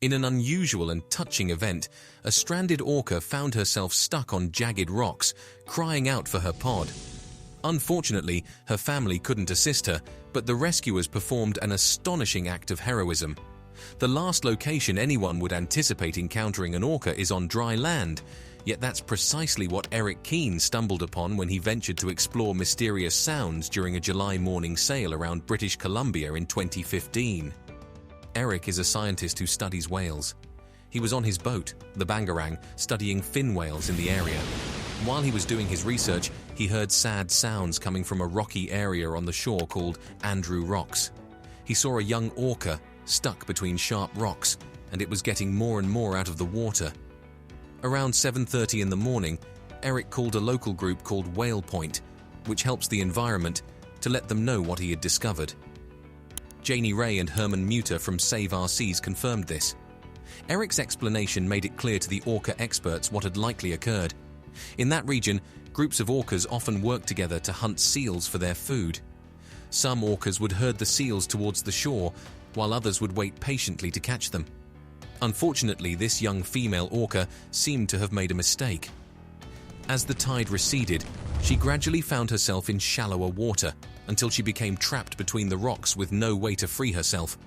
In an unusual and touching event, a stranded orca found herself stuck on jagged rocks, crying out for her pod. Unfortunately, her family couldn't assist her, but the rescuers performed an astonishing act of heroism. The last location anyone would anticipate encountering an orca is on dry land, yet that's precisely what Eric Keane stumbled upon when he ventured to explore mysterious sounds during a July morning sail around British Columbia in 2015. Eric is a scientist who studies whales. He was on his boat, the Bangarang, studying fin whales in the area. While he was doing his research, he heard sad sounds coming from a rocky area on the shore called Andrew Rocks. He saw a young orca stuck between sharp rocks, and it was getting more and more out of the water. Around 7:30 in the morning, Eric called a local group called Whale Point, which helps the environment, to let them know what he had discovered. Janie Ray and Herman Muter from Save Our Seas confirmed this. Eric's explanation made it clear to the orca experts what had likely occurred. In that region, groups of orcas often work together to hunt seals for their food. Some orcas would herd the seals towards the shore, while others would wait patiently to catch them. Unfortunately, this young female orca seemed to have made a mistake. As the tide receded, she gradually found herself in shallower water until she became trapped between the rocks with no way to free herself.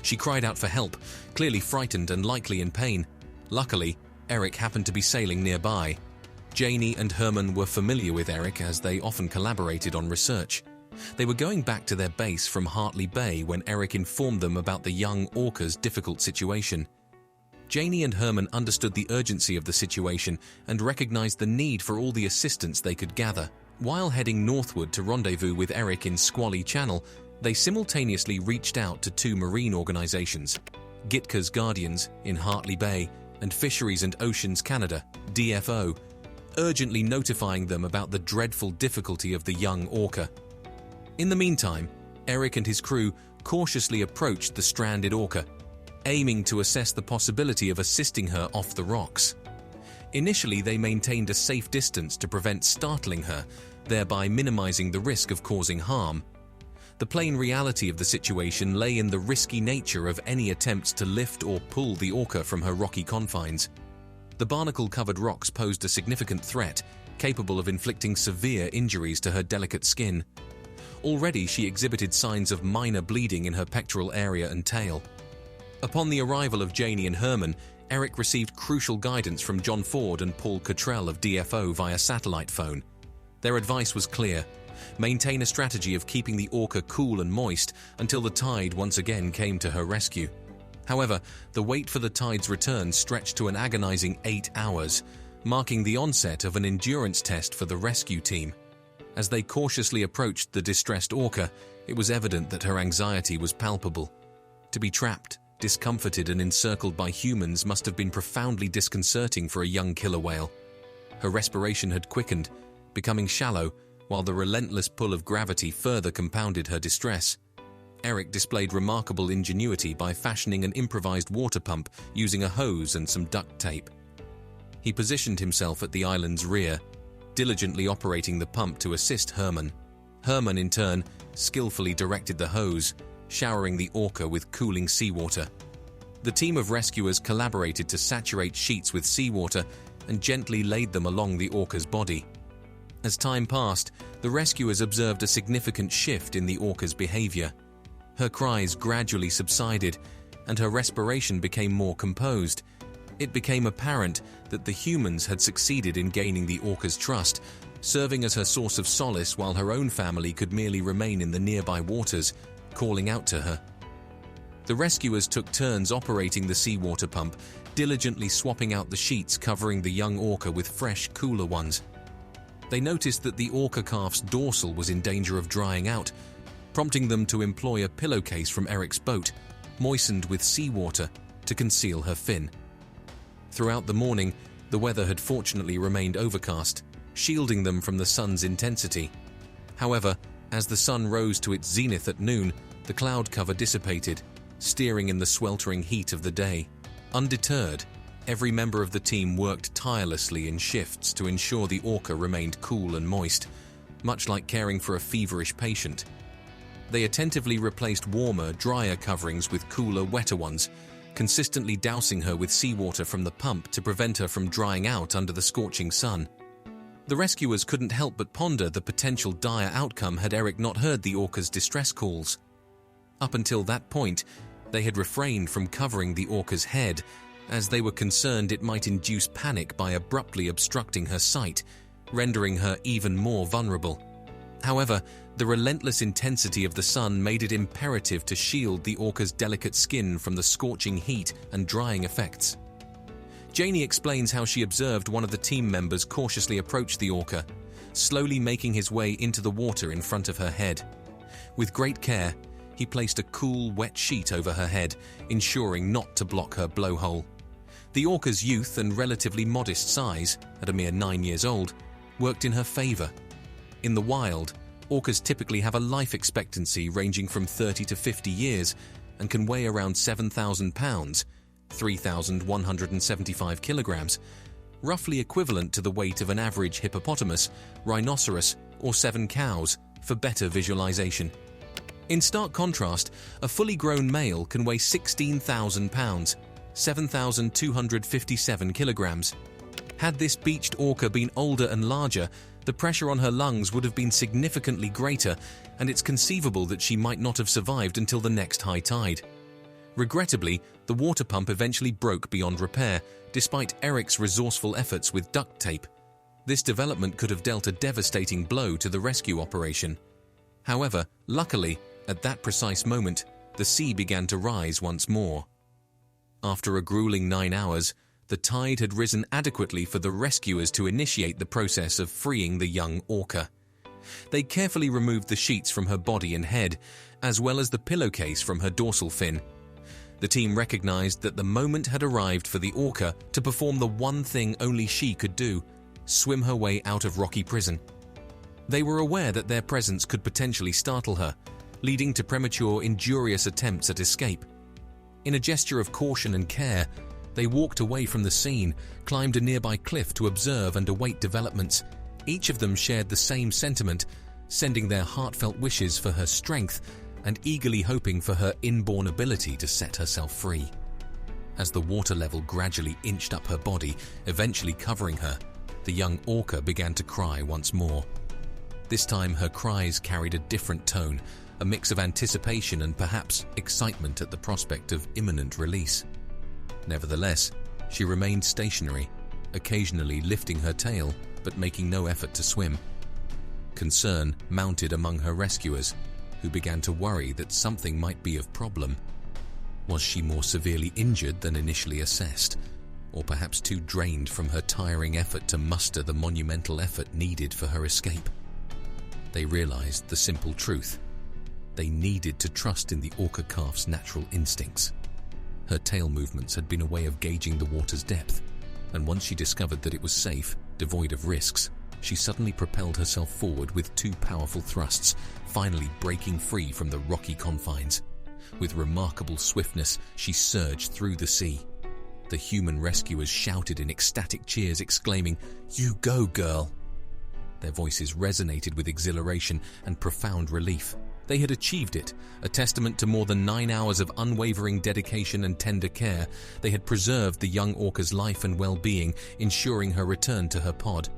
She cried out for help, clearly frightened and likely in pain. Luckily, Eric happened to be sailing nearby. Janie and Herman were familiar with Eric as they often collaborated on research. They were going back to their base from Hartley Bay when Eric informed them about the young orca's difficult situation. Janie and Herman understood the urgency of the situation and recognized the need for all the assistance they could gather. While heading northward to rendezvous with Eric in Squally Channel, they simultaneously reached out to two marine organizations, Gitka's Guardians in Hartley Bay and Fisheries and Oceans Canada, DFO, urgently notifying them about the dreadful difficulty of the young orca. In the meantime, Eric and his crew cautiously approached the stranded orca, aiming to assess the possibility of assisting her off the rocks. Initially, they maintained a safe distance to prevent startling her, thereby minimizing the risk of causing harm. The plain reality of the situation lay in the risky nature of any attempts to lift or pull the orca from her rocky confines. The barnacle-covered rocks posed a significant threat, capable of inflicting severe injuries to her delicate skin. Already, she exhibited signs of minor bleeding in her pectoral area and tail. Upon the arrival of Janie and Herman, Eric received crucial guidance from John Ford and Paul Cottrell of DFO via satellite phone. Their advice was clear: maintain a strategy of keeping the orca cool and moist until the tide once again came to her rescue. However, the wait for the tide's return stretched to an agonizing 8 hours, marking the onset of an endurance test for the rescue team. As they cautiously approached the distressed orca, it was evident that her anxiety was palpable. To be trapped, discomforted and encircled by humans must have been profoundly disconcerting for a young killer whale. Her respiration had quickened, becoming shallow, while the relentless pull of gravity further compounded her distress. Eric displayed remarkable ingenuity by fashioning an improvised water pump using a hose and some duct tape. He positioned himself at the island's rear, diligently operating the pump to assist Herman. Herman, in turn, skillfully directed the hose, showering the orca with cooling seawater. The team of rescuers collaborated to saturate sheets with seawater and gently laid them along the orca's body. As time passed, the rescuers observed a significant shift in the orca's behavior. Her cries gradually subsided, and her respiration became more composed. It became apparent that the humans had succeeded in gaining the orca's trust, serving as her source of solace while her own family could merely remain in the nearby waters, calling out to her. The rescuers took turns operating the seawater pump, diligently swapping out the sheets covering the young orca with fresh, cooler ones. They noticed that the orca calf's dorsal was in danger of drying out, prompting them to employ a pillowcase from Eric's boat, moistened with seawater, to conceal her fin. Throughout the morning, the weather had fortunately remained overcast, shielding them from the sun's intensity. However, as the sun rose to its zenith at noon, the cloud cover dissipated, steering in the sweltering heat of the day. Undeterred, every member of the team worked tirelessly in shifts to ensure the orca remained cool and moist, much like caring for a feverish patient. They attentively replaced warmer, drier coverings with cooler, wetter ones, consistently dousing her with seawater from the pump to prevent her from drying out under the scorching sun. The rescuers couldn't help but ponder the potential dire outcome had Eric not heard the orca's distress calls. Up until that point, they had refrained from covering the orca's head, as they were concerned it might induce panic by abruptly obstructing her sight, rendering her even more vulnerable. However, the relentless intensity of the sun made it imperative to shield the orca's delicate skin from the scorching heat and drying effects. Janie explains how she observed one of the team members cautiously approach the orca, slowly making his way into the water in front of her head. With great care, he placed a cool, wet sheet over her head, ensuring not to block her blowhole. The orca's youth and relatively modest size, at a mere 9 years old, worked in her favor. In the wild, orcas typically have a life expectancy ranging from 30 to 50 years and can weigh around 7,000 pounds, 3,175 kilograms, roughly equivalent to the weight of an average hippopotamus, rhinoceros, or 7 cows, for better visualization. In stark contrast, a fully grown male can weigh 16,000 pounds, 7,257 kilograms. Had this beached orca been older and larger, the pressure on her lungs would have been significantly greater, and it's conceivable that she might not have survived until the next high tide. Regrettably, the water pump eventually broke beyond repair, despite Eric's resourceful efforts with duct tape. This development could have dealt a devastating blow to the rescue operation. However, luckily, at that precise moment, the sea began to rise once more. After a grueling 9 hours, the tide had risen adequately for the rescuers to initiate the process of freeing the young orca. They carefully removed the sheets from her body and head, as well as the pillowcase from her dorsal fin. The team recognized that the moment had arrived for the orca to perform the one thing only she could do: swim her way out of rocky prison. They were aware that their presence could potentially startle her, leading to premature, injurious attempts at escape. In a gesture of caution and care, they walked away from the scene, climbed a nearby cliff to observe and await developments. Each of them shared the same sentiment, sending their heartfelt wishes for her strength and eagerly hoping for her inborn ability to set herself free. As the water level gradually inched up her body, eventually covering her, the young orca began to cry once more. This time her cries carried a different tone, a mix of anticipation and perhaps excitement at the prospect of imminent release. Nevertheless, she remained stationary, occasionally lifting her tail but making no effort to swim. Concern mounted among her rescuers, who began to worry that something might be of problem. Was she more severely injured than initially assessed, or perhaps too drained from her tiring effort to muster the monumental effort needed for her escape? They realized the simple truth. They needed to trust in the orca calf's natural instincts. Her tail movements had been a way of gauging the water's depth, and once she discovered that it was safe, devoid of risks, she suddenly propelled herself forward with 2 powerful thrusts, finally breaking free from the rocky confines. With remarkable swiftness, she surged through the sea. The human rescuers shouted in ecstatic cheers, exclaiming, "You go, girl!" Their voices resonated with exhilaration and profound relief. They had achieved it, a testament to more than 9 hours of unwavering dedication and tender care. They had preserved the young orca's life and well-being, ensuring her return to her pod.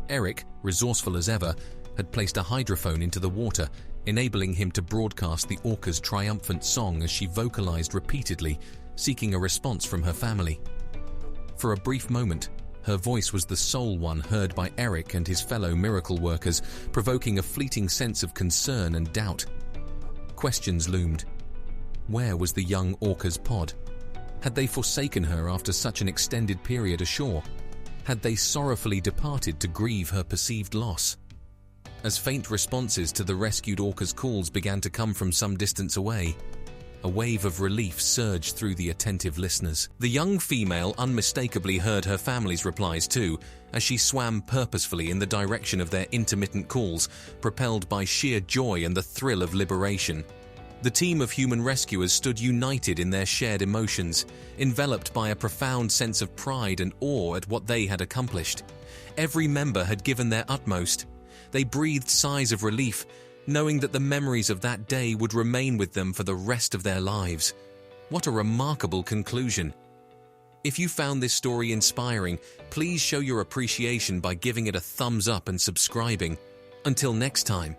Eric, resourceful as ever, had placed a hydrophone into the water, enabling him to broadcast the orca's triumphant song as she vocalized repeatedly, seeking a response from her family. For a brief moment, her voice was the sole one heard by Eric and his fellow miracle workers, provoking a fleeting sense of concern and doubt. Questions loomed. Where was the young orca's pod? Had they forsaken her after such an extended period ashore? Had they sorrowfully departed to grieve her perceived loss? As faint responses to the rescued orca's calls began to come from some distance away, a wave of relief surged through the attentive listeners. The young female unmistakably heard her family's replies too, as she swam purposefully in the direction of their intermittent calls, propelled by sheer joy and the thrill of liberation. The team of human rescuers stood united in their shared emotions, enveloped by a profound sense of pride and awe at what they had accomplished. Every member had given their utmost. They breathed sighs of relief, knowing that the memories of that day would remain with them for the rest of their lives. What a remarkable conclusion. If you found this story inspiring, please show your appreciation by giving it a thumbs up and subscribing. Until next time.